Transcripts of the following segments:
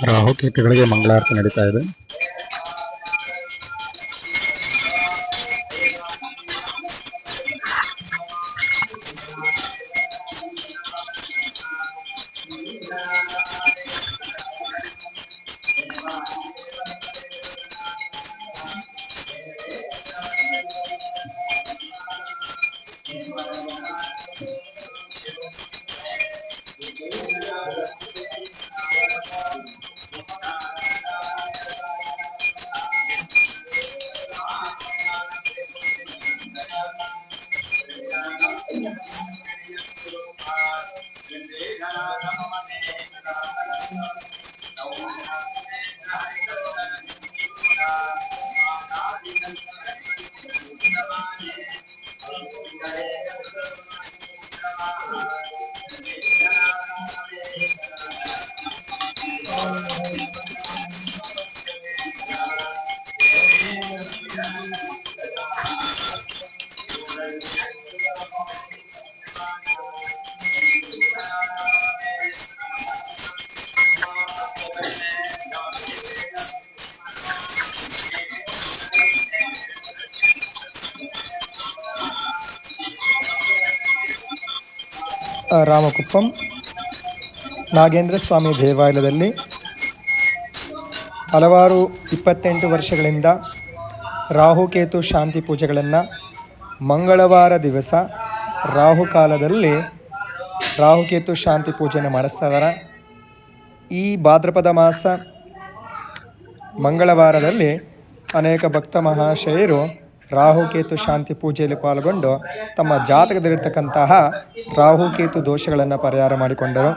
ರಾಹುಕೇತುಗಳಿಗೆ ಮಂಗಳಾರತಿ ನಡೀತಾ ಇದೆ. ರಾಮಕುಪ್ಪಂ ನಾಗೇಂದ್ರ ಸ್ವಾಮಿ ದೇವಾಲಯದಲ್ಲಿ ಹಲವಾರು 28 ವರ್ಷಗಳಿಂದ ರಾಹುಕೇತು ಶಾಂತಿ ಪೂಜೆಗಳನ್ನು ಮಂಗಳವಾರ ದಿವಸ ರಾಹುಕಾಲದಲ್ಲಿ ರಾಹುಕೇತು ಶಾಂತಿ ಪೂಜೆಯನ್ನು ಮಾಡಿಸ್ತಾ ಇದ್ದಾರೆ. ಈ ಭಾದ್ರಪದ ಮಾಸ ಮಂಗಳವಾರದಲ್ಲಿ ಅನೇಕ ಭಕ್ತ ಮಹಾಶಯರು ರಾಹುಕೇತು ಶಾಂತಿ ಪೂಜೆಯಲ್ಲಿ ಪಾಲ್ಗೊಂಡು ತಮ್ಮ ಜಾತಕದಲ್ಲಿರ್ತಕ್ಕಂತಹ ರಾಹುಕೇತು ದೋಷಗಳನ್ನು ಪರಿಹಾರ ಮಾಡಿಕೊಂಡರು.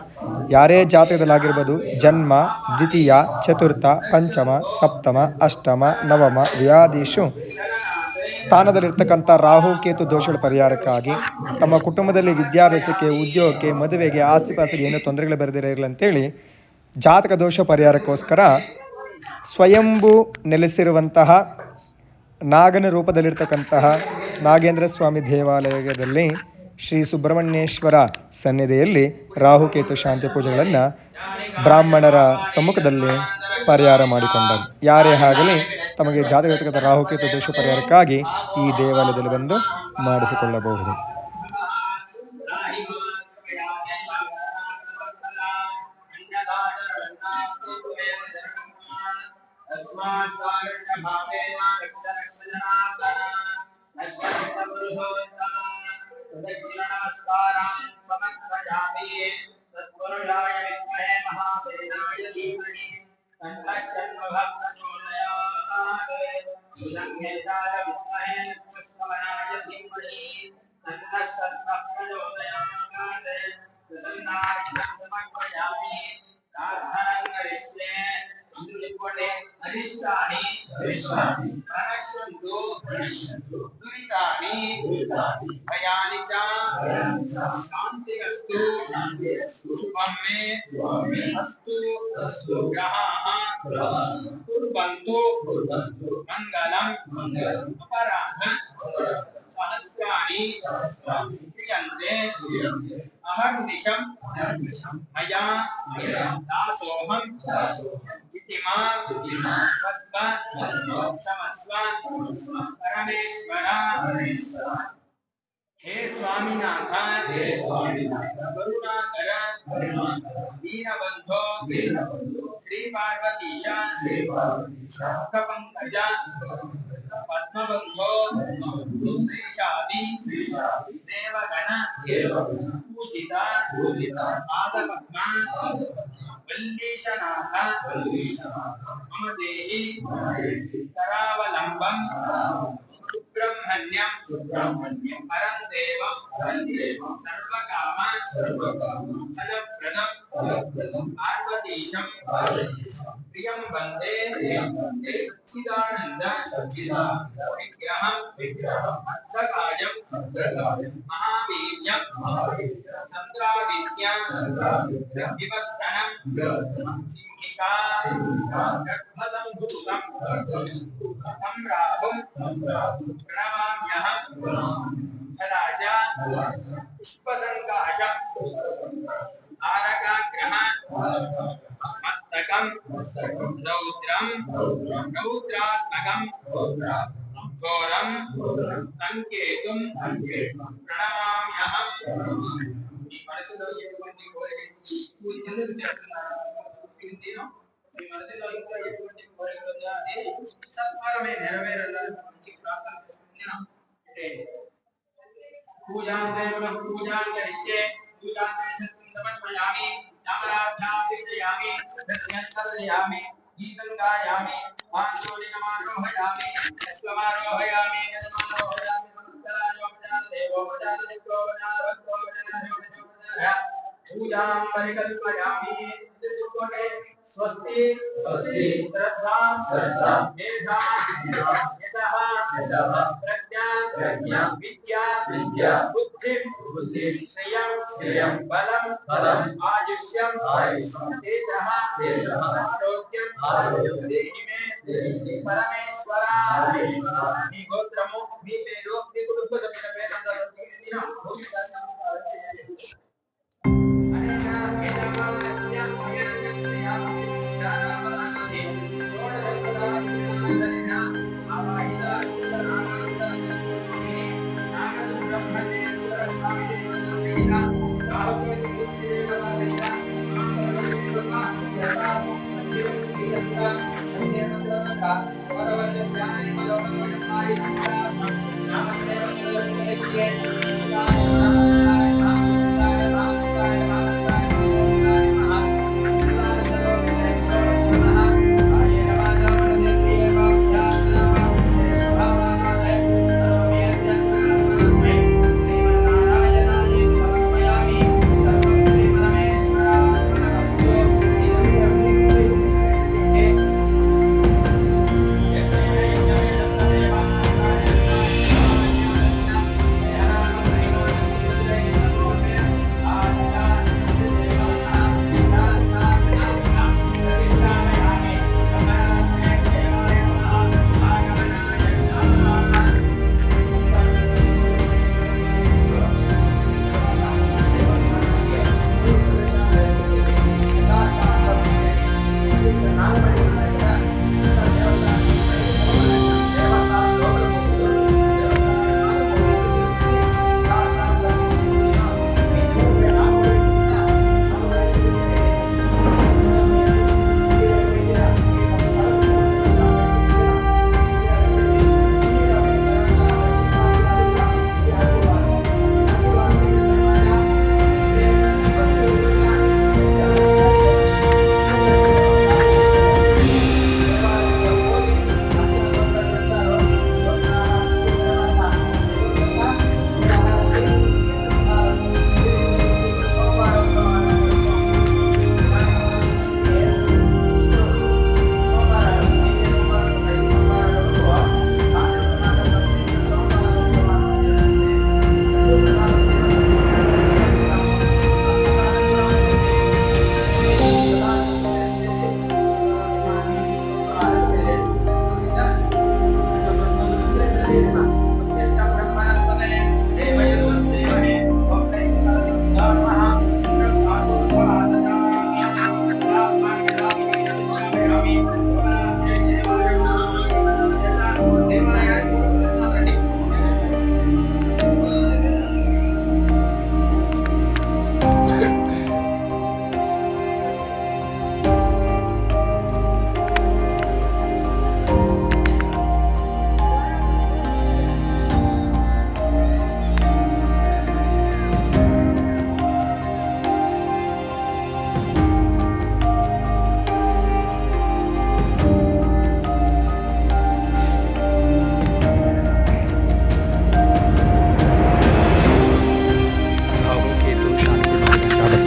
ಯಾರೇ ಜಾತಕದಲ್ಲಾಗಿರ್ಬೋದು, ಜನ್ಮ, ದ್ವಿತೀಯ, ಚತುರ್ಥ, ಪಂಚಮ, ಸಪ್ತಮ, ಅಷ್ಟಮ, ನವಮ ವ್ಯಾಧೀಶು ಸ್ಥಾನದಲ್ಲಿರ್ತಕ್ಕಂಥ ರಾಹುಕೇತು ದೋಷಗಳ ಪರಿಹಾರಕ್ಕಾಗಿ ತಮ್ಮ ಕುಟುಂಬದಲ್ಲಿ ವಿದ್ಯಾಭ್ಯಾಸಕ್ಕೆ, ಉದ್ಯೋಗಕ್ಕೆ, ಮದುವೆಗೆ, ಆಸ್ತಿಪಾಸಿಗೆ ಏನೂ ತೊಂದರೆಗಳು ಬರೆದಿರಲಿಲ್ಲ ಅಂತೇಳಿ ಜಾತಕ ದೋಷ ಪರಿಹಾರಕ್ಕೋಸ್ಕರ ಸ್ವಯಂಭೂ ನೆಲೆಸಿರುವಂತಹ ನಾಗನ ರೂಪದಲ್ಲಿರ್ತಕ್ಕಂತಹ ನಾಗೇಂದ್ರ ಸ್ವಾಮಿ ದೇವಾಲಯದಲ್ಲಿ ಶ್ರೀ ಸುಬ್ರಹ್ಮಣ್ಯೇಶ್ವರ ಸನ್ನಿಧಿಯಲ್ಲಿ ರಾಹುಕೇತು ಶಾಂತಿ ಪೂಜೆಗಳನ್ನು ಬ್ರಾಹ್ಮಣರ ಸಮ್ಮುಖದಲ್ಲಿ ಪರಿಹಾರ ಮಾಡಿಕೊಂಡರು. ಯಾರೇ ಆಗಲಿ ತಮಗೆ ಜಾತಕದ ರಾಹುಕೇತು ದೋಷ ಪರಿಹಾರಕ್ಕಾಗಿ ಈ ದೇವಾಲಯದಲ್ಲಿ ಬಂದು ಮಾಡಿಸಿಕೊಳ್ಳಬಹುದು. हे स्वामीनाथ करुणाकर दीनबंधो श्री पार्वतीश पंकज आत्मबन्धो श्रीशादि देवगण पूजिता पादपद्मा वल्लीशनाथ मम देहि करावलम्बं सुब्रह्मण्यं परं देवं सर्वकाम फलप्रदं पार्वतीशं प्रियं वन्दे सच्चिदानन्द विग्रहं अर्थकायं महावीर्यं चन्द्रादित्य विवर्धनं सिंहिका गर्भसम्भूतं तं राहुं प्रणमाम्यहं सदाच पुष्पसङ्काशं तारकाग्रह मस्तकं रौद्रात्मकं घोरं संकेतुं प्रणमाम्यहं ఈ మనసులో ఎటువంటి కోరికకి పూజ ఎందుకు చేస్తున్నారు ఈ మనసులో ఇంకా ఎటువంటి కోరికలు ఉందా అది సత్వరమే నెరవేరాలని మంచి ప్రార్థన చేసుకుంటున్నాం అంటే पूजां करिष्ये पूजां समर्पयामि चामराभ्यां पूजयामि दर्शयामि गीतं गायामि पाञ्चोलिकमारोहयामि पुष्पमारोहयामि पूजां परिकल्पयामि स्वस्ति श्रद्धा मेधा यतः प्रज्ञा विद्या बुद्धि श्रियं बलं आयुष्यं तेजः आरोग्यं देहि मे परमेश्वर మీ గోత్రము మీ పేరు మీ కుటుంబ సభ్యుల పేరందరూ నమస్కారం చేయండి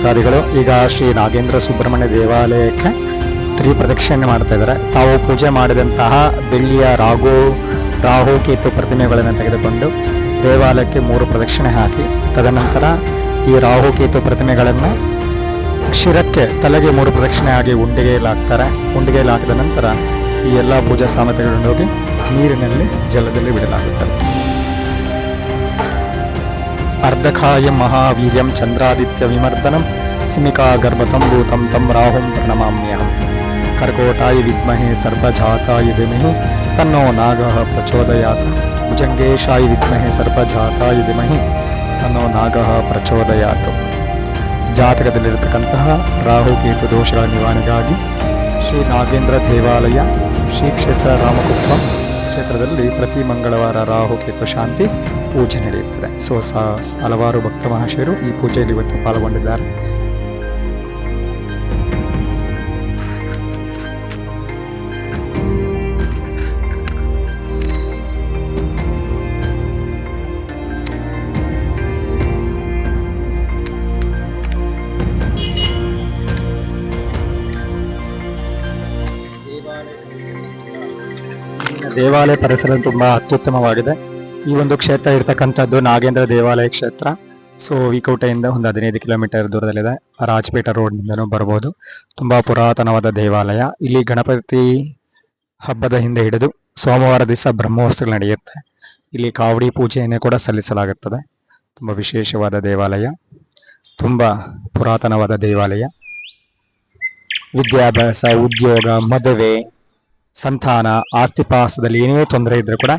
ಭಕ್ತಾದಿಗಳು ಈಗ ಶ್ರೀ ನಾಗೇಂದ್ರ ಸುಬ್ರಹ್ಮಣ್ಯ ದೇವಾಲಯಕ್ಕೆ ಪ್ರದಕ್ಷಿಣೆ ಮಾಡ್ತಾ ಇದ್ದಾರೆ. ತಾವು ಪೂಜೆ ಮಾಡಿದಂತಹ ಬೆಳ್ಳಿಯ ರಾಹು ಕೇತು ಪ್ರತಿಮೆಗಳನ್ನು ತೆಗೆದುಕೊಂಡು ದೇವಾಲಯಕ್ಕೆ 3 ಪ್ರದಕ್ಷಿಣೆ ಹಾಕಿ, ತದನಂತರ ಈ ರಾಹು ಕೇತು ಪ್ರತಿಮೆಗಳನ್ನು ಶಿರಕ್ಕೆ ತಲೆಗೆ 3 ಪ್ರದಕ್ಷಿಣೆ ಆಗಿ ಉಂಡಿಗೆಯಲ್ಲಿ ಹಾಕ್ತಾರೆ. ಉಂಡಿಗೆಯಲ್ಲಿ ಹಾಕಿದ ನಂತರ ಈ ಎಲ್ಲ ಪೂಜಾ ಸಾಮಗ್ರಿಗಳನ್ನು ಹೋಗಿ ನೀರಿನಲ್ಲಿ ಜಲದಲ್ಲಿ ಬಿಡಲಾಗುತ್ತದೆ. ಅರ್ಧಕಾಯಂ ಮಹಾವೀರ್ಯಂ ಚಂದ್ರಾದಿತ್ಯ ವಿಮರ್ದನಂ ಸಿಮಿಕಾ ಗರ್ಭಸಂಭೂತಂ ತಂ ರಾಹುಂ ಪ್ರಣಮಾಮ್ಯಹಂ. ಕರ್ಕೋಟಾಯ ವಿದ್ಮಹೆ ಸರ್ಪಜಾತಾಯ ಧೀಮಹಿ ತನ್ನೋ ನಾಗಃ ಪ್ರಚೋದಯಾತ್. ಭುಜಂಗೇಶಾಯ ವಿದ್ಮಹೆ ಸರ್ಪಜಾತಾಯ ಧೀಮಹಿ ತನ್ನೋ ನಾಗಃ ಪ್ರಚೋದಯಾತ್. ಜಾತಕದಲ್ಲಿರತಕ್ಕಂತಹ ರಾಹುಕೇತು ದೋಷಗಳ ನಿವಾರಣೆಗಾಗಿ ಶ್ರೀ ನಾಗೇಂದ್ರ ದೇವಾಲಯ ಶ್ರೀ ಕ್ಷೇತ್ರ ರಾಮಕುಪ್ಪಂ ಕ್ಷೇತ್ರದಲ್ಲಿ ಪ್ರತಿ ಮಂಗಳವಾರ ರಾಹುಕೇತು ಶಾಂತಿ ಪೂಜೆ ನಡೆಯುತ್ತದೆ. ಹಲವಾರು ಭಕ್ತ ಮಹಾಶಯರು ಈ ಪೂಜೆಯಲ್ಲಿ ಇವತ್ತು ಪಾಲ್ಗೊಂಡಿದ್ದಾರೆ. ದೇವಾಲಯ ಪರಿಸರ ತುಂಬಾ ಅತ್ಯುತ್ತಮವಾಗಿದೆ. ಈ ಒಂದು ಕ್ಷೇತ್ರ ಇರತಕ್ಕಂಥದ್ದು ನಾಗೇಂದ್ರ ದೇವಾಲಯ ಕ್ಷೇತ್ರ. ವಿಕೋಟೆಯಿಂದ ಒಂದು 15 ಕಿಲೋಮೀಟರ್ ದೂರದಲ್ಲಿದೆ. ರಾಜಪೇಟ ರೋಡ್ನಿಂದನೂ ಬರ್ಬೋದು. ತುಂಬಾ ಪುರಾತನವಾದ ದೇವಾಲಯ. ಇಲ್ಲಿ ಗಣಪತಿ ಹಬ್ಬದ ಹಿಂದೆ ಹಿಡಿದು ಸೋಮವಾರ ದಿವಸ ಬ್ರಹ್ಮೋತ್ಸವ ನಡೆಯುತ್ತೆ. ಇಲ್ಲಿ ಕಾವಡಿ ಪೂಜೆಯನ್ನು ಕೂಡ ಸಲ್ಲಿಸಲಾಗುತ್ತದೆ. ತುಂಬಾ ವಿಶೇಷವಾದ ದೇವಾಲಯ, ತುಂಬಾ ಪುರಾತನವಾದ ದೇವಾಲಯ. ವಿದ್ಯಾಭ್ಯಾಸ, ಉದ್ಯೋಗ, ಮದುವೆ, ಸಂತಾನ, ಆಸ್ತಿಪಾಸದಲ್ಲಿ ಏನೇ ತೊಂದರೆ ಇದ್ರೂ ಕೂಡ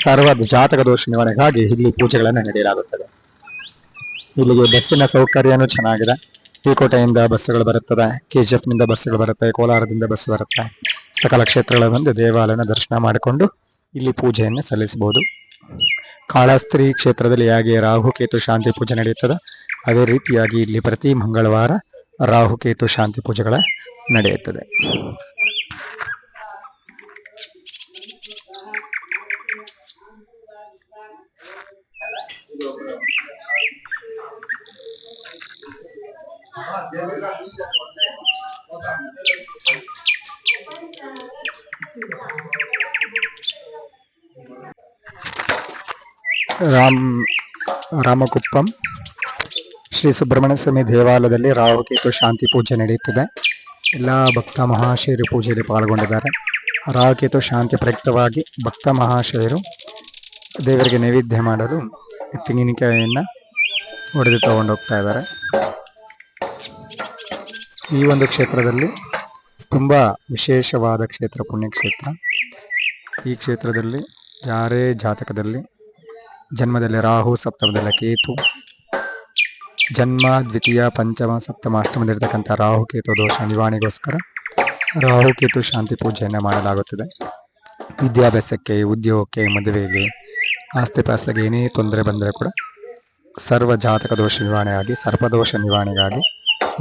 ಸರ್ವ ಜಾತಕ ದೋಷ ನಿವಾರಣೆಗಾಗಿ ಇಲ್ಲಿ ಪೂಜೆಗಳನ್ನು ನಡೆಯಲಾಗುತ್ತದೆ. ಇಲ್ಲಿಗೆ ಬಸ್ಸಿನ ಸೌಕರ್ಯನೂ ಚೆನ್ನಾಗಿದೆ. ವಿಕೋಟೆಯಿಂದ ಬಸ್ಸುಗಳು ಬರುತ್ತದೆ, KGF ನಿಂದ ಬಸ್ಸುಗಳು ಬರುತ್ತೆ, ಕೋಲಾರದಿಂದ ಬಸ್ ಬರುತ್ತೆ. ಸಕಲ ಕ್ಷೇತ್ರಗಳ ಬಂದು ದೇವಾಲಯನ ದರ್ಶನ ಮಾಡಿಕೊಂಡು ಇಲ್ಲಿ ಪೂಜೆಯನ್ನು ಸಲ್ಲಿಸಬಹುದು. ಕಾಳಹಸ್ತಿ ಕ್ಷೇತ್ರದಲ್ಲಿ ಹೇಗೆ ರಾಹುಕೇತು ಶಾಂತಿ ಪೂಜೆ ನಡೆಯುತ್ತದೆ, ಅದೇ ರೀತಿಯಾಗಿ ಇಲ್ಲಿ ಪ್ರತಿ ಮಂಗಳವಾರ ರಾಹುಕೇತು ಶಾಂತಿ ಪೂಜೆಗಳ ನಡೆಯುತ್ತದೆ. ರಾಮಕುಪ್ಪಂ ಶ್ರೀ ಸುಬ್ರಹ್ಮಣ್ಯ ಸ್ವಾಮಿ ದೇವಾಲಯದಲ್ಲಿ ರಾಹುಕೇತು ಶಾಂತಿ ಪೂಜೆ ನಡೆಯುತ್ತಿದೆ. ಎಲ್ಲ ಭಕ್ತ ಮಹಾಶಯರು ಪೂಜೆಯಲ್ಲಿ ಪಾಲ್ಗೊಂಡಿದ್ದಾರೆ. ರಾಹುಕೇತು ಶಾಂತಿ ಪ್ರಯುಕ್ತವಾಗಿ ಭಕ್ತ ಮಹಾಶಯರು ದೇವರಿಗೆ ನೈವೇದ್ಯ ಮಾಡಲು ತೆಂಗಿನಕಾಯಿಯನ್ನು ಹೊಡೆದು ತಗೊಂಡು ಹೋಗ್ತಾ ಇದ್ದಾರೆ. ಈ ಒಂದು ಕ್ಷೇತ್ರದಲ್ಲಿ ತುಂಬ ವಿಶೇಷವಾದ ಕ್ಷೇತ್ರ, ಪುಣ್ಯಕ್ಷೇತ್ರ. ಈ ಕ್ಷೇತ್ರದಲ್ಲಿ ಯಾರೇ ಜಾತಕದಲ್ಲಿ ಜನ್ಮದಲ್ಲಿ ರಾಹು, ಸಪ್ತಮದಲ್ಲಿ ಕೇತು, ಜನ್ಮ ದ್ವಿತೀಯ ಪಂಚಮ ಸಪ್ತಮ ಅಷ್ಟಮದಲ್ಲಿರ್ತಕ್ಕಂಥ ರಾಹುಕೇತು ದೋಷ ನಿವಾರಣೆಗೋಸ್ಕರ ರಾಹುಕೇತು ಶಾಂತಿ ಪೂಜೆಯನ್ನು ಮಾಡಲಾಗುತ್ತದೆ. ವಿದ್ಯಾಭ್ಯಾಸಕ್ಕೆ, ಉದ್ಯೋಗಕ್ಕೆ, ಮದುವೆಗೆ, ಆಸ್ತಿಪಾಸ್ತಿಗೆ ಏನೇ ತೊಂದರೆ ಬಂದರೆ ಕೂಡ ಸರ್ವ ಜಾತಕ ದೋಷ ನಿವಾರಣೆಯಾಗಿ, ಸರ್ಪದೋಷ ನಿವಾರಣೆಗಾಗಿ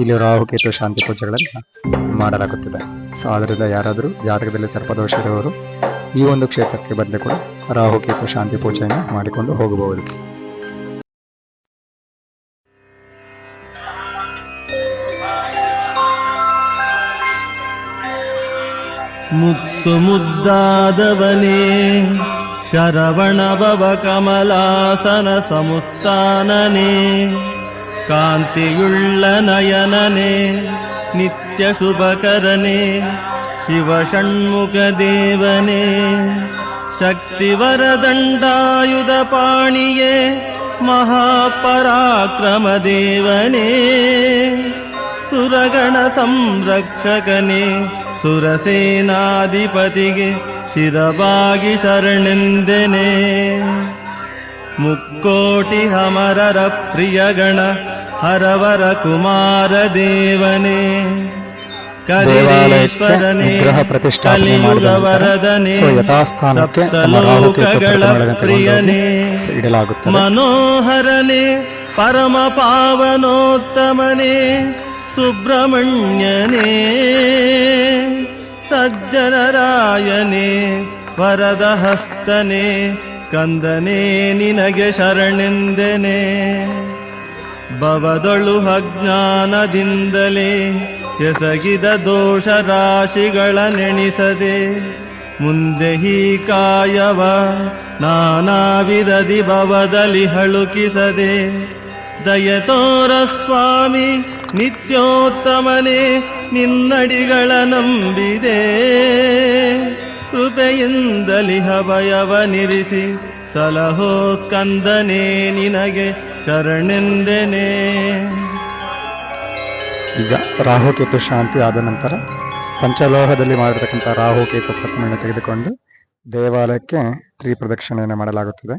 ಇಲ್ಲಿ ರಾಹುಕೇತು ಶಾಂತಿ ಪೂಜೆಗಳನ್ನು ಮಾಡಲಾಗುತ್ತದೆ. ಆದ್ದರಿಂದ ಯಾರಾದರೂ ಜಾತಕದಲ್ಲಿ ಸರ್ಪದೋಷ ಇರುವವರು ಈ ಒಂದು ಕ್ಷೇತ್ರಕ್ಕೆ ಬಂದರೆ ಕೂಡ ರಾಹುಕೇತು ಶಾಂತಿ ಪೂಜೆಯನ್ನು ಮಾಡಿಕೊಂಡು ಹೋಗಬಹುದು. ಮುತ್ತು ಮುದ್ದಾದವನೇ ಶರವಣ ಭವ ಕಮಲಾಸನ ಸಮುತ್ಥಾನನೇ, ಕಾಂತಿಯುಳ್ಳ ನಯನನೇ ನಿತ್ಯ ಶುಭಕರನೇ, ಶಿವ ಷಣ್ಮುಖ ದೇವನೇ, ಶಕ್ತಿವರದಂಡಾಯುಧ ಪಾಣಿಯೇ, ಮಹಾಪರಾಕ್ರಮ ದೇವನೇ, ಸುರಗಣ ಸಂರಕ್ಷಕನೇ, ಸುರಸೇನಾಧಿಪತಿಗೆ ಶಿರವಾಗಿ ಶರಣೆಂದೆನೆ. ಮುಕ್ಕೋಟಿ ಹಮರರ ಪ್ರಿಯಗಣ ಹರವರ ಕುಮಾರ ದೇವನೇ, ಕಲಿಯುಗವರದನೆ, ಸಪ್ತಲೋಕಗಳ ಪ್ರಿಯನೇ, ಮನೋಹರನೇ, ಪರಮ ಪಾವನೋತ್ತಮನೇ, ಸುಬ್ರಹ್ಮಣ್ಯನೇ, ಸಜ್ಜನರಾಯನೇ, ವರದ ಹಸ್ತನೇ, ಸ್ಕಂದನೇ ನಿನಗೆ ಶರಣೆಂದೆನೆ. ಭವದೊಳು ಅಜ್ಞಾನದಿಂದಲೇ ಎಸಗಿದ ದೋಷ ರಾಶಿಗಳ ನೆನೆಸದೆ ಮುಂದೆ ಈ ಕಾಯವ ನಾನಾ ವಿಧದಿ ಭವದಲ್ಲಿ ಹಳುಕಿಸದೆ ದಯ ತೋರ ಸ್ವಾಮಿ ನಿತ್ಯೋತ್ತಮನೇ ನಿನ್ನಡಿಗಳ ನಂಬಿದೆ ಕೃಪೆಯಿಂದಲಿ ಭಯವ ನಿರಿಸಿ ಸಲಹೋ ಸ್ಕಂದನೇ ನಿನಗೆ ಶರಣೆಂದೆನೆ. ಈಗ ರಾಹುಕೇತು ಶಾಂತಿ ಆದ ನಂತರ ಪಂಚಲೋಹದಲ್ಲಿ ಮಾಡಿರ್ತಕ್ಕಂಥ ರಾಹುಕೇತು ಪ್ರತಿಮೆಯನ್ನು ತೆಗೆದುಕೊಂಡು ದೇವಾಲಯಕ್ಕೆ ತ್ರಿಪ್ರದಕ್ಷಿಣೆಯನ್ನು ಮಾಡಲಾಗುತ್ತದೆ.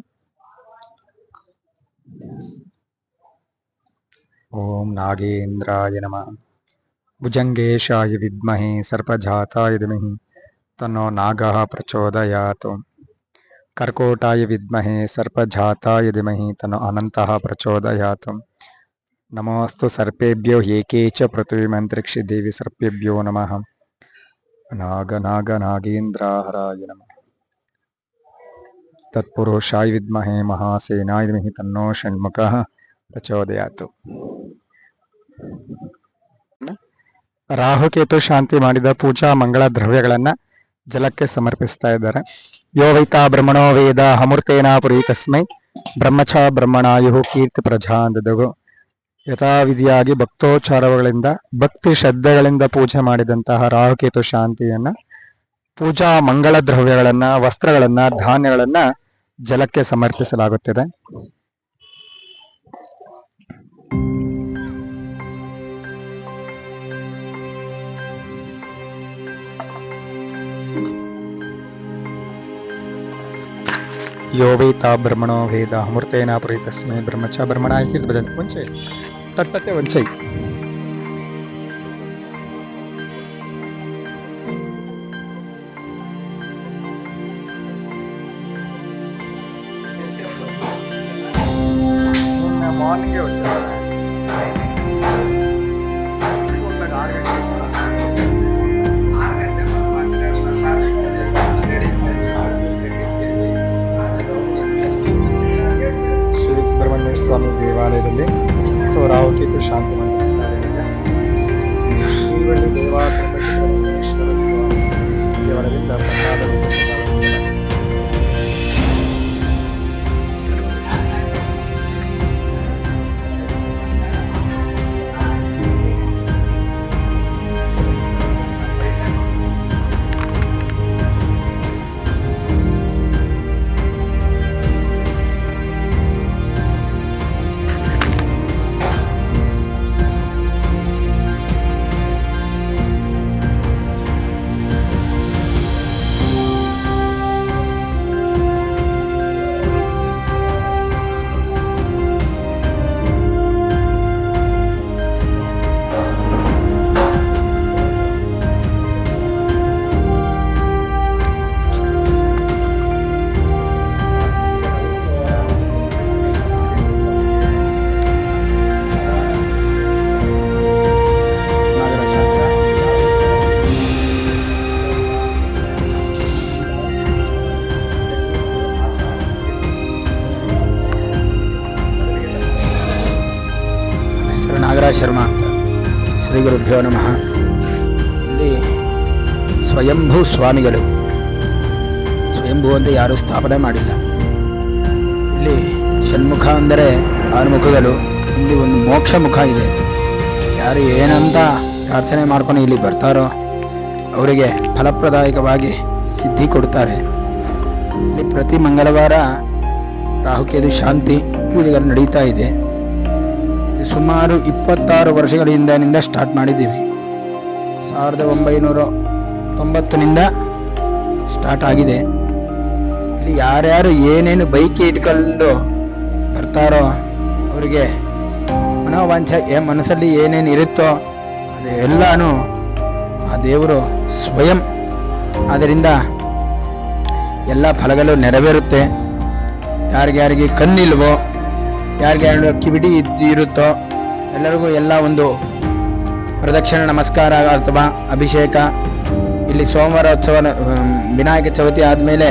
ಓಂ ನಾಗೇಂದ್ರಾಯ ನಮಃ. ಭುಜಂಗೇಶಾಯ ವಿದ್ಮಹೆ ಸರ್ಪಜಾತಾಯ ಧೀಮಹಿ ತನ್ನೋ ನಾಗಃ ಪ್ರಚೋದಯಾತ್. ಕರ್ಕೋಟಾಯ ವಿದ್ಮಹೆ ಸರ್ಪಜಾತಾಯ ಧೀಮಹಿ ತನ್ನೋ ಅನಂತಃ ಪ್ರಚೋದಯಾತ್. ನಮೋಸ್ತು ಸರ್ಪೇಭ್ಯೋ ಏಕೆ ಚ ಪೃಥ್ವೀಮಂತ್ರಿಕ್ಷಿ ದೇವಿ ಸರ್ಪೇಭ್ಯೋ ನಮಃ. ನಾಗೇಂದ್ರಾಹರಾಯ ನಮಃ. ತತ್ಪುರುಷಾಯ ವಿದ್ಮಹೆ ಮಹಾಸೇನಾಯ ಧೀಮಹಿ ತನ್ನೋ ಷಣ್ಮುಖಃ ಪ್ರಚೋದಯಾತ್. ರಾಹುಕೇತು ಶಾಂತಿ ಮಾಡಿದ ಪೂಜಾ ಮಂಗಳ ದ್ರವ್ಯಗಳನ್ನ ಜಲಕ್ಕೆ ಸಮರ್ಪಿಸ್ತಾ ಇದ್ದಾರೆ. ಯೋ ವೈತಾ ಬ್ರಹ್ಮಣೋ ವೇದ ಅಮೃತೇನ ಪುರಿ ತಸ್ಮೈ ಬ್ರಹ್ಮಚ ಬ್ರಹ್ಮಣಾಯು ಕೀರ್ತಿ ಪ್ರಜಾಂದದಗು. ಯಥಾವಿಧಿಯಾಗಿ ಭಕ್ತೋಚ್ಚಾರಗಳಿಂದ ಭಕ್ತಿ ಶ್ರದ್ಧೆಗಳಿಂದ ಪೂಜೆ ಮಾಡಿದಂತಹ ರಾಹುಕೇತು ಶಾಂತಿಯನ್ನ ಪೂಜಾ ಮಂಗಳ ದ್ರವ್ಯಗಳನ್ನ ವಸ್ತ್ರಗಳನ್ನ ಧಾನ್ಯಗಳನ್ನ ಜಲಕ್ಕೆ ಸಮರ್ಪಿಸಲಾಗುತ್ತಿದೆ. ಯೋ ವೇತಾ ಬ್ರಹ್ಮಣೋ ವೇದ ಅಮೃತೇನ ಪುರಿ ತಸ್ಮೈ ಬ್ರಹ್ಮಚ ಬ್ರಹ್ಮಣಾಯ ಕೀರ್ತಿ ಭಜಂತಿ. ಒಂಚೈ ತಟ್ಟತ್ತೆ ಒಂಚೈ. మార్నింగే వచ్చారు. ಸುಬ್ರಹ್ಮಣ್ಯ ಸ್ವಾಮಿ ದೇವಾಲಯದಲ್ಲಿ ರಾಹುಕೇತು ಶಾಂತಿ ಮಂದಿರ ಶ್ರೀವಳ್ಳಿ ದೇವಾಸನೇಶ್ವರ ಸ್ವಾಮಿ ದೇವಾಲಯದಿಂದ ಪ್ರಸಾದ ನಾಗರಾಜ ಶರ್ಮಾ ಅಂತ. ಶ್ರೀ ಗುರುಭ್ಯೋ ನಮಃ. ಇಲ್ಲಿ ಸ್ವಯಂಭೂ ಸ್ವಾಮಿಗಳು, ಸ್ವಯಂಭೂ ಅಂತ ಯಾರೂ ಸ್ಥಾಪನೆ ಮಾಡಿಲ್ಲ. ಇಲ್ಲಿ ಷಣ್ಮುಖ ಅಂದರೆ 6 ಮುಖಗಳು. ಇಲ್ಲಿ ಒಂದು ಮೋಕ್ಷ ಮುಖ ಇದೆ. ಯಾರು ಏನಂತ ಪ್ರಾರ್ಥನೆ ಮಾಡ್ಕೊಂಡು ಇಲ್ಲಿ ಬರ್ತಾರೋ ಅವರಿಗೆ ಫಲಪ್ರದಾಯಕವಾಗಿ ಸಿದ್ಧಿ ಕೊಡ್ತಾರೆ. ಇಲ್ಲಿ ಪ್ರತಿ ಮಂಗಳವಾರ ರಾಹುಕೇತು ಶಾಂತಿ ಪೂಜೆಗಳು ನಡೀತಾ ಇದೆ. ಸುಮಾರು 26 ವರ್ಷಗಳಿಂದ ಸ್ಟಾರ್ಟ್ ಮಾಡಿದ್ದೀವಿ. 1990 ಸ್ಟಾರ್ಟ್ ಆಗಿದೆ. ಇಲ್ಲಿ ಯಾರ್ಯಾರು ಏನೇನು ಬೈಕ್ ಇಟ್ಕೊಂಡು ಬರ್ತಾರೋ ಅವರಿಗೆ ಮನೋವಾಂಛ ಮನಸ್ಸಲ್ಲಿ ಏನೇನು ಇರುತ್ತೋ ಅದೆಲ್ಲಾನು ಆ ದೇವರು ಸ್ವಯಂ. ಆದ್ದರಿಂದ ಎಲ್ಲ ಫಲಗಳು ನೆರವೇರುತ್ತೆ. ಯಾರಿಗೆ ಕಣ್ಣಿಲ್ವೋ, ಯಾರಿಗೆ ಕಿವಿಡಿ ಇರುತ್ತೋ ಎಲ್ಲರಿಗೂ ಎಲ್ಲ ಒಂದು ಪ್ರದಕ್ಷಿಣೆ ನಮಸ್ಕಾರ ಅಥವಾ ಅಭಿಷೇಕ. ಇಲ್ಲಿ ಸೋಮವಾರೋತ್ಸವ, ವಿನಾಯಕ ಚೌತಿ ಆದಮೇಲೆ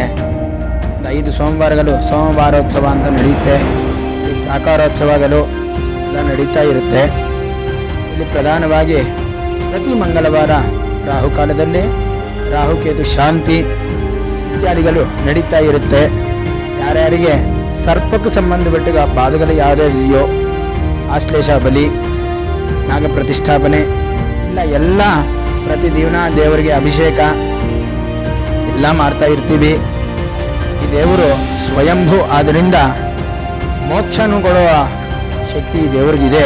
5 ಸೋಮವಾರಗಳು ಸೋಮವಾರೋತ್ಸವ ಅಂತ ನಡೆಯುತ್ತೆ. ಪ್ರಾಕಾರೋತ್ಸವಗಳು ಎಲ್ಲ ನಡೀತಾ ಇರುತ್ತೆ. ಇಲ್ಲಿ ಪ್ರಧಾನವಾಗಿ ಪ್ರತಿ ಮಂಗಳವಾರ ರಾಹುಕಾಲದಲ್ಲಿ ರಾಹುಕೇತು ಶಾಂತಿ ಇತ್ಯಾದಿಗಳು ನಡೀತಾ ಇರುತ್ತೆ. ಯಾರ್ಯಾರಿಗೆ ಸರ್ಪಕ್ಕೆ ಸಂಬಂಧಪಟ್ಟ ಬಾಧೆಗಳು ಯಾವ್ಯಾವಿದೆಯೋ ಆಶ್ಲೇಷ ಬಲಿ, ನಾಗ ಪ್ರತಿಷ್ಠಾಪನೆ ಎಲ್ಲ ಪ್ರತಿದಿನ ದೇವರಿಗೆ ಅಭಿಷೇಕ ಎಲ್ಲ ಮಾಡ್ತಾ ಇರ್ತೀವಿ. ಈ ದೇವರು ಸ್ವಯಂಭೂ ಆದ್ದರಿಂದ ಮೋಕ್ಷನೂ ಕೊಡುವ ಶಕ್ತಿ ಈ ದೇವರಿಗಿದೆ.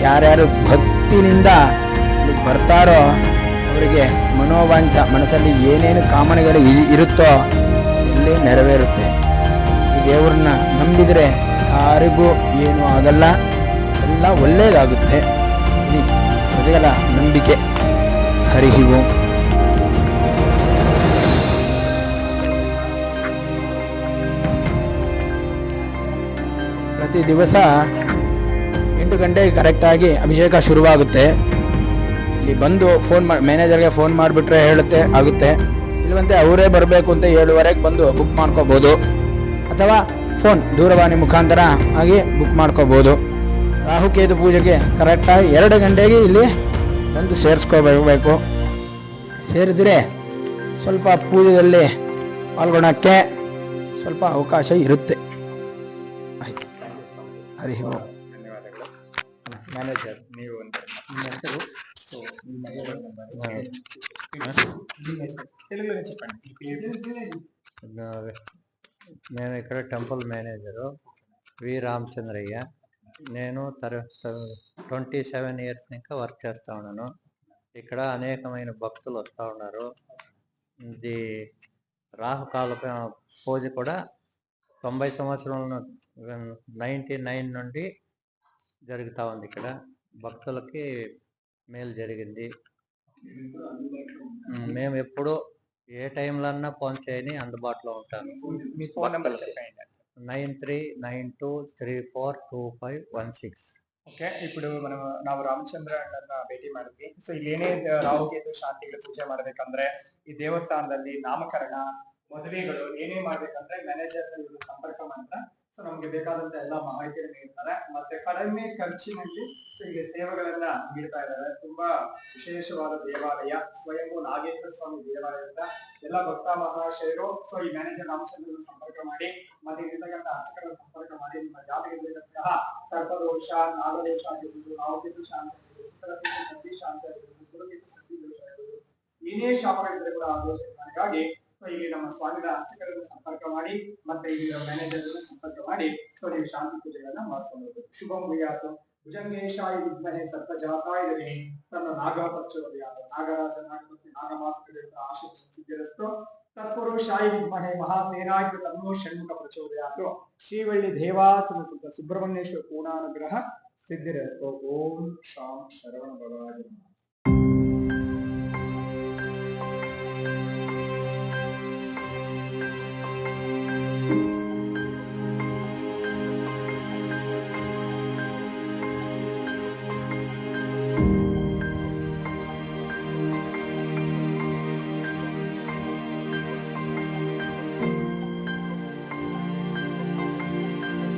ಯಾರ್ಯಾರು ಭಕ್ತಿನಿಂದ ಇಲ್ಲಿಗೆ ಬರ್ತಾರೋ ಅವರಿಗೆ ಮನೋವಾಂಛ ಮನಸ್ಸಲ್ಲಿ ಏನೇನು ಕಾಮನೆಗಳು ಇರುತ್ತೋ ಇಲ್ಲಿ ನೆರವೇರುತ್ತೆ. ಈ ದೇವ್ರನ್ನ ನಂಬಿದರೆ ಯಾರಿಗೂ ಏನೂ ಆಗಲ್ಲ, ಎಲ್ಲ ಒಳ್ಳೆಯದಾಗುತ್ತೆ. ಇದು ಪ್ರಜೆಗಳ ನಂಬಿಕೆ. ಹರಿ ಓಂ. ಪ್ರತಿ ದಿವಸ 8 ಗಂಟೆಗೆ ಕರೆಕ್ಟಾಗಿ ಅಭಿಷೇಕ ಶುರುವಾಗುತ್ತೆ. ಇಲ್ಲಿ ಬಂದು ಮ್ಯಾನೇಜರ್ಗೆ ಫೋನ್ ಮಾಡಿಬಿಟ್ರೆ ಹೇಳುತ್ತೆ, ಆಗುತ್ತೆ. ಇಲ್ಲವಂತೆ ಅವರೇ ಬರಬೇಕು ಅಂತ 7:15 ಬಂದು ಬುಕ್ ಮಾಡ್ಕೋಬೋದು, ಅಥವಾ ಫೋನ್ ದೂರವಾಣಿ ಮುಖಾಂತರ ಆಗಿ ಬುಕ್ ಮಾಡ್ಕೋಬೋದು. ರಾಹುಕೇತು ಪೂಜೆಗೆ ಕರೆಕ್ಟಾಗಿ 2 ಗಂಟೆಗೆ ಇಲ್ಲಿ ಬಂದು ಸೇರಿಸ್ಕೋಬೇಕು. ಸೇರಿದ್ರೆ ಸ್ವಲ್ಪ ಪೂಜೆಯಲ್ಲಿ ಪಾಲ್ಗೊಳ್ಳೋಕ್ಕೆ ಸ್ವಲ್ಪ ಅವಕಾಶ ಇರುತ್ತೆ. ಆಯ್ತು. ಹರಿ ಓಂ. ಧನ್ಯವಾದಗಳು. ಮ್ಯಾನೇಜರ್ ನೀವು ಒಂದು ನಿಮ್ಮ ಹೆಸರು తెలుగులో చెప్పండి. నేను ఇక్కడ టెంపుల్ మేనేజరు వి రామచంద్రయ్య. నేను 27 ఇయర్స్ ఇంకా వర్క్ చేస్తూ ఉన్నాను. ఇక్కడ అనేకమైన భక్తులు వస్తూ ఉన్నారు. ఇది రాహుకాల పూజ కూడా 90 సంవత్సరాల 99 నుండి జరుగుతూ ఉంది. ఇక్కడ భక్తులకి మేలు జరిగింది. మేము ఎప్పుడు ఏ టైంలో అన్నా ఫోన్ చేయని అందుబాటులో ఉంటాను. మీ ఫోన్ నెంబర్ చెప్పండి. 9392342516. ಓಕೆ, ఇప్పుడు ನಾವು ರಾಮಚಂದ್ರ ಅಣ್ಣನ ಭೇಟಿ ಮಾಡಿದ್ವಿ. ಸೊ ಇಲ್ಲೇನೇ ರಾಹುಕೇತು ಶಾಂತಿಗಳ ಪೂಜೆ ಮಾಡ್ಬೇಕಂದ್ರೆ ಈ ದೇವಸ್ಥಾನದಲ್ಲಿ ನಾಮಕರಣ ಮದುವೆಗಳು ಏನೇ ಮಾಡ್ಬೇಕಂದ್ರೆ ಮ್ಯಾನೇಜರ್ ಸಂಪರ್ಕ ಮಾಡಿದ್ರೆ ಸೊ ನಮ್ಗೆ ಬೇಕಾದಂತ ಎಲ್ಲ ಮಾಹಿತಿಯನ್ನು ನೀಡ್ತಾರೆ. ಮತ್ತೆ ಕಡಿಮೆ ಖರ್ಚಿನಲ್ಲಿ ಸೊ ಇಲ್ಲಿ ಸೇವೆಗಳನ್ನ ನೀಡ್ತಾ ಇದ್ದಾರೆ. ತುಂಬಾ ವಿಶೇಷವಾದ ದೇವಾಲಯ, ಸ್ವಯಂಭೂ ನಾಗೇಂದ್ರ ಸ್ವಾಮಿ ದೇವಾಲಯದ ಎಲ್ಲ ಭಕ್ತ ಮಹಾಶಯರು ಸೊ ಈ ಮ್ಯಾನೇಜರ್ ರಾಮಚಂದ್ರನ ಸಂಪರ್ಕ ಮಾಡಿ ಮತ್ತೆ ಇರ್ತಕ್ಕಂಥ ಅರ್ಚಕರ ಸಂಪರ್ಕ ಮಾಡಿ ನಿಮ್ಮ ಜಾತಿಗಳಿರುವಂತಹ ಸರ್ಪದೋಷ, ನಾಗದೋಷ ಆಗಿರ್ಬೋದು, ರಾಹುಕೇತು ಶಾಂತಿ ಆಗಿರ್ಬೋದು, ಸತಿ ಶಾಂತಿ ಆಗಿರ್ಬೋದು, ಗುರುಕೇತು ಸತಿ ದೋಷ ಆಗಿರ್ಬೋದು, ಏನೇ ಶಾಪಗಳಿದ್ರೆ ಕೂಡ ಆ ದೋಷಗಳಿಗಾಗಿ ಇಲ್ಲಿ ನಮ್ಮ ಸ್ವಾಮಿಗಳ ಅರ್ಚಕರನ್ನು ಸಂಪರ್ಕ ಮಾಡಿ ಮತ್ತೆ ಇಲ್ಲಿ ಮ್ಯಾನೇಜರ್ ಸಂಪರ್ಕ ಮಾಡಿ ಸೊ ನೀವು ಶಾಂತಿ ಪೂಜೆಗಳನ್ನ ಮಾಡ್ಕೊಂಡು ಶುಭಂ ಭೂಯಾತು. ಭುಜಂಗೇಶಾಯ ವಿದ್ಮಹೇ ಸರ್ಪಜಾತಾಯ ಧೀಮಹಿ ತನ್ನ ನಾಗಪಚ್ಚೋದಯಾತು. ನಾಗರಾಜ ನಾಗಪತಿ ನಾಗಮಾತೃಗಳಿಂದ ಆಶೀರ್ವಾದ ಸಿದ್ಧಿರಸ್ತು. ತತ್ಪುರುಷಾಯ ವಿದ್ಮಹೇ ಮಹಾಸೇನಾಯ ತನ್ನೋ ಷಣ್ಮುಖ ಪ್ರಚೋದಯಾತು. ಶ್ರೀವಳ್ಳಿ ದೇವಾಸನ ಸುಬ್ರಹ್ಮಣ್ಯೇಶ್ವರ ಪೂರ್ಣಾನುಗ್ರಹ ಸಿದ್ಧಿರಸ್ತು. ಓಂ ಶಾಂ ಶರವಣ ಭವಾಯ.